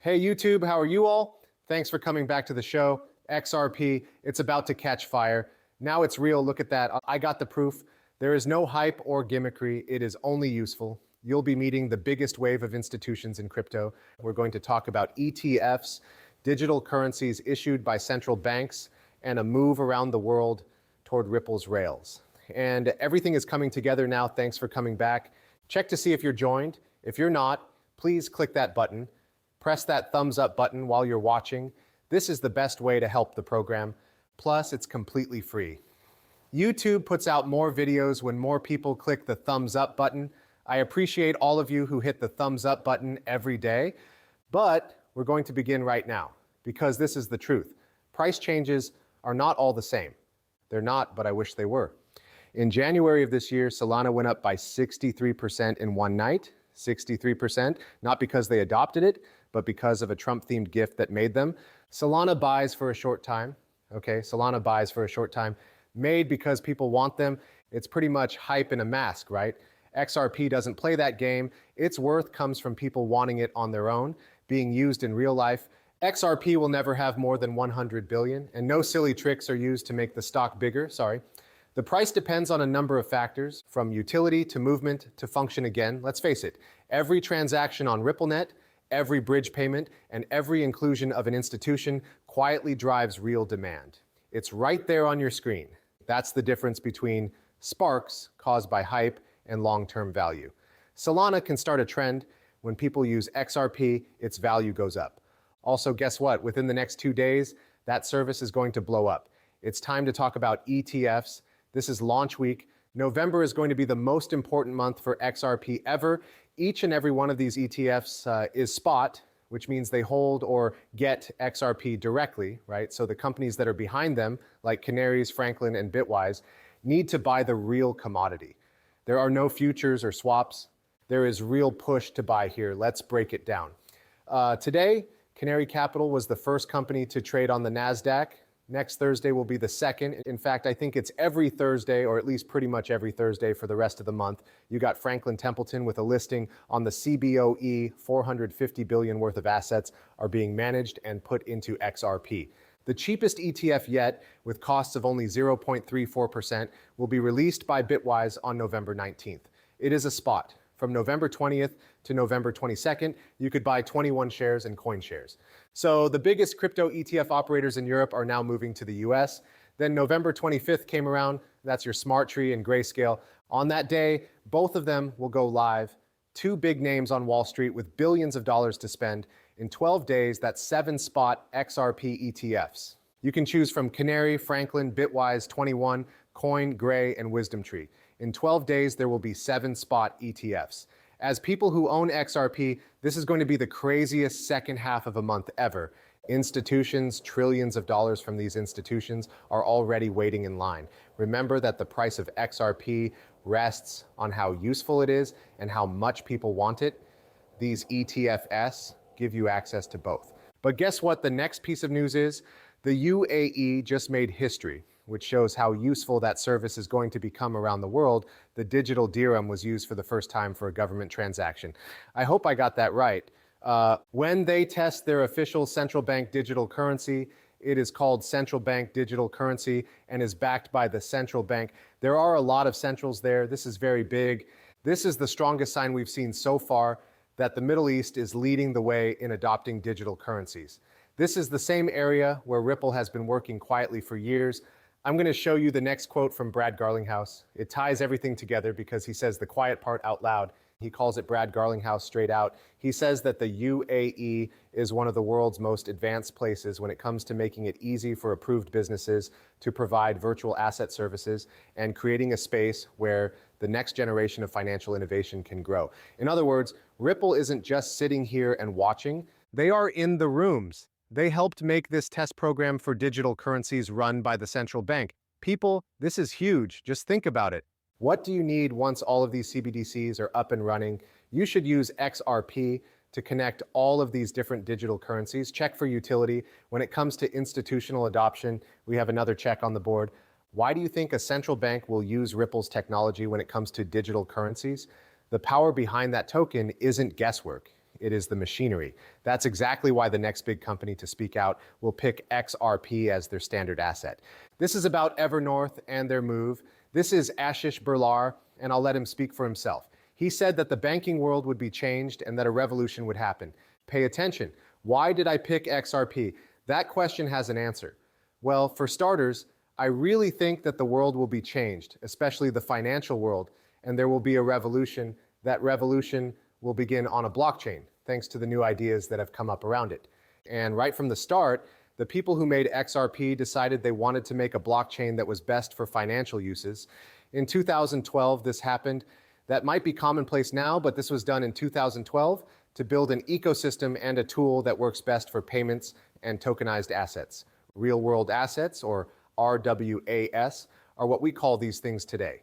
Hey YouTube, how are you all? Thanks for coming back to the show. XRP, it's about to catch fire. Now it's real, look at that. I got the proof. There is no hype or gimmickry, it is only useful. You'll be meeting the biggest wave of institutions in crypto. We're going to talk about ETFs, digital currencies issued by central banks, and a move around the world toward Ripple's rails. And everything is coming together now, thanks for coming back. Check to see if you're joined. If you're not, please click that button. Press that thumbs up button while you're watching. This is the best way to help the program. Plus, it's completely free. YouTube puts out more videos when more people click the thumbs up button. I appreciate all of you who hit the thumbs up button every day, but we're going to begin right now because this is the truth. Price changes are not all the same. They're not, but I wish they were. In January of this year, Solana went up by 63% in one night. 63%, not because they adopted it, but because of a Trump-themed gift that made them. Solana buys for a short time, okay? Solana buys for a short time, made because people want them. It's pretty much hype in a mask, right? XRP doesn't play that game. Its worth comes from people wanting it on their own, being used in real life. XRP will never have more than 100 billion, and no silly tricks are used to make the stock bigger, sorry. The price depends on a number of factors, from utility to movement to function again. Let's face it, every transaction on RippleNet, every bridge payment, and every inclusion of an institution quietly drives real demand. It's right there on your screen. That's the difference between sparks caused by hype and long-term value. Solana can start a trend. When people use XRP, its value goes up. Also, guess what? Within the next 2 days, that service is going to blow up. It's time to talk about ETFs. This is launch week. November is going to be the most important month for XRP ever. Each and every one of these ETFs is spot, which means they hold or get XRP directly, right? So the companies that are behind them, like Canaries, Franklin, and Bitwise, need to buy the real commodity. There are no futures or swaps. There is real push to buy here. Let's break it down. Today, Canary Capital was the first company to trade on the NASDAQ. Next Thursday will be the second. In fact, I think it's every Thursday, or at least pretty much every Thursday for the rest of the month. You got Franklin Templeton with a listing on the CBOE. 450 billion worth of assets are being managed and put into XRP. The cheapest ETF yet, with costs of only 0.34%, will be released by Bitwise on November 19th. It is a spot. From November 20th to November 22nd, you could buy 21 shares and coin shares. So the biggest crypto ETF operators in Europe are now moving to the US. Then November 25th came around, that's your Smart Tree and Grayscale. On that day, both of them will go live. Two big names on Wall Street with billions of dollars to spend. In 12 days, that's 7 spot XRP ETFs. You can choose from Canary, Franklin, Bitwise, 21, Coin, Gray, and Wisdom Tree. In 12 days, there will be 7 spot ETFs. As people who own XRP, this is going to be the craziest second half of a month ever. Institutions, trillions of dollars from these institutions are already waiting in line. Remember that the price of XRP rests on how useful it is and how much people want it. These ETFs give you access to both. But guess what the next piece of news is? The UAE just made history, which shows how useful that service is going to become around the world. The digital dirham was used for the first time for a government transaction. I hope I got that right. When they test their official central bank digital currency, it is called central bank digital currency and is backed by the central bank. There are a lot of centrals there. This is very big. This is the strongest sign we've seen so far that the Middle East is leading the way in adopting digital currencies. This is the same area where Ripple has been working quietly for years. I'm going to show you the next quote from Brad Garlinghouse. It ties everything together because he says the quiet part out loud. He calls it Brad Garlinghouse straight out. He says that the UAE is one of the world's most advanced places when it comes to making it easy for approved businesses to provide virtual asset services and creating a space where the next generation of financial innovation can grow. In other words, Ripple isn't just sitting here and watching. They are in the rooms. They helped make this test program for digital currencies run by the central bank. People, this is huge. Just think about it. What do you need once all of these CBDCs are up and running? You should use XRP to connect all of these different digital currencies. Check for utility. When it comes to institutional adoption, we have another check on the board. Why do you think a central bank will use Ripple's technology when it comes to digital currencies? The power behind that token isn't guesswork. It is the machinery. That's exactly why the next big company to speak out will pick XRP as their standard asset. This is about Evernorth and their move. This is Ashish Birlar, and I'll let him speak for himself. He said that the banking world would be changed and that a revolution would happen. Pay attention. Why did I pick XRP? That question has an answer. Well, for starters, I really think that the world will be changed, especially the financial world, and there will be a revolution. That revolution will begin on a blockchain, thanks to the new ideas that have come up around it. And right from the start, the people who made XRP decided they wanted to make a blockchain that was best for financial uses. In 2012, this happened. That might be commonplace now, but this was done in 2012 to build an ecosystem and a tool that works best for payments and tokenized assets. Real-world assets, or RWAS, are what we call these things today.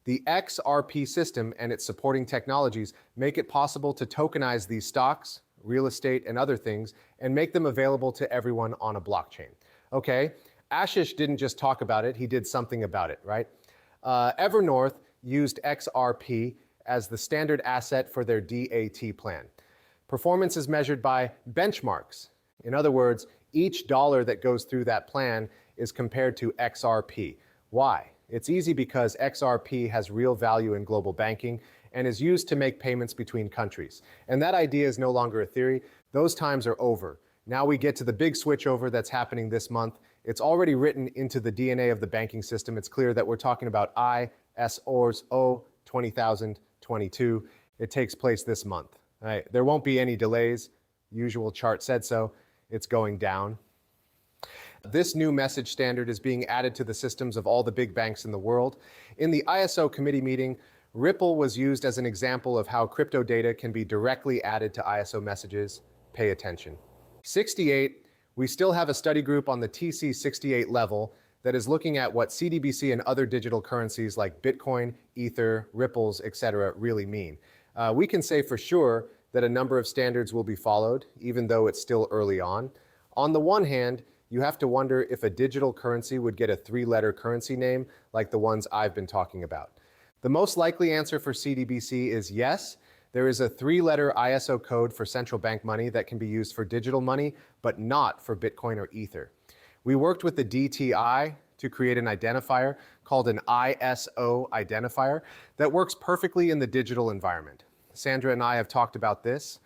The XRP system and its supporting technologies make it possible to tokenize these stocks, real estate, and other things, and make them available to everyone on a blockchain. Okay, Ashish didn't just talk about it, he did something about it, right? Evernorth used XRP as the standard asset for their DAT plan. Performance is measured by benchmarks. In other words, each dollar that goes through that plan is compared to XRP. Why? It's easy because XRP has real value in global banking and is used to make payments between countries. And that idea is no longer a theory. Those times are over. Now we get to the big switchover that's happening this month. It's already written into the DNA of the banking system. It's clear that we're talking about ISO 20022. It takes place this month. Right? There won't be any delays. Usual chart said so. It's going down. This new message standard is being added to the systems of all the big banks in the world. In the ISO committee meeting, Ripple was used as an example of how crypto data can be directly added to ISO messages. Pay attention. 68, we still have a study group on the TC68 level that is looking at what CDBC and other digital currencies like Bitcoin, Ether, Ripples, etc. really mean. We can say for sure that a number of standards will be followed, even though it's still early on. On the one hand, you have to wonder if a digital currency would get a three-letter currency name like the ones I've been talking about. The most likely answer for CDBC is yes. There is a three-letter ISO code for central bank money that can be used for digital money, but not for Bitcoin or Ether. We worked with the DTI to create an identifier called an ISO identifier that works perfectly in the digital environment. Sandra and I have talked about this.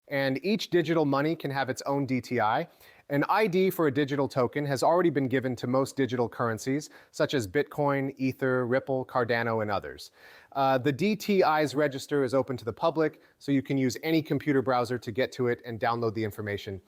And each digital money can have its own DTI. An ID for a digital token has already been given to most digital currencies, such as Bitcoin, Ether, Ripple, Cardano, and others. The DTI's register is open to the public, so you can use any computer browser to get to it and download the information.